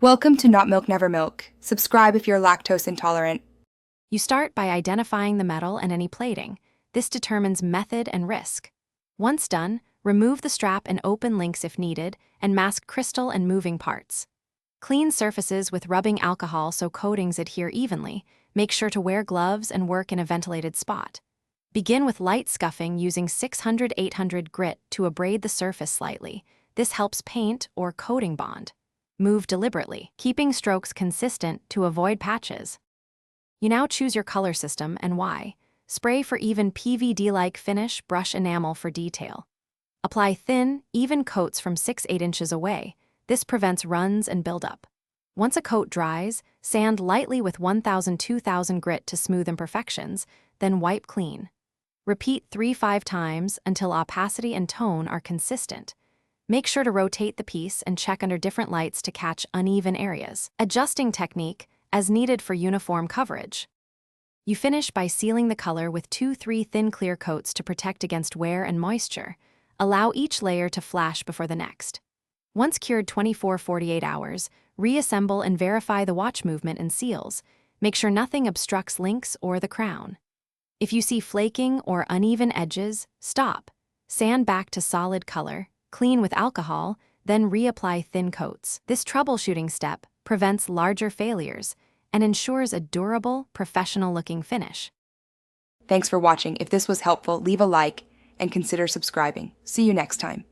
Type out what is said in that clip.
Welcome to Not Milk Never Milk. Subscribe if you're lactose intolerant. You start by identifying the metal and any plating. This determines method and risk. Once done, remove the strap and open links if needed, and mask crystal and moving parts. Clean surfaces with rubbing alcohol so coatings adhere evenly. Make sure to wear gloves and work in a ventilated spot. Begin with light scuffing using 600-800 grit to abrade the surface slightly. This helps paint or coating bond. Move deliberately, keeping strokes consistent to avoid patches. You now choose your color system and why. Spray for even PVD-like finish, brush enamel for detail. Apply thin, even coats from 6-8 inches away. This prevents runs and buildup. Once a coat dries, sand lightly with 1000-2000 grit to smooth imperfections, then wipe clean. Repeat 3-5 times until opacity and tone are consistent. Make sure to rotate the piece and check under different lights to catch uneven areas. Adjusting technique as needed for uniform coverage. You finish by sealing the color with 2-3 thin clear coats to protect against wear and moisture. Allow each layer to flash before the next. Once cured 24-48 hours, reassemble and verify the watch movement and seals. Make sure nothing obstructs links or the crown. If you see flaking or uneven edges, stop. Sand back to solid color, clean with alcohol, then reapply thin coats. This troubleshooting step prevents larger failures and ensures a durable, professional-looking finish. Thanks for watching. If this was helpful, leave a like and consider subscribing. See you next time.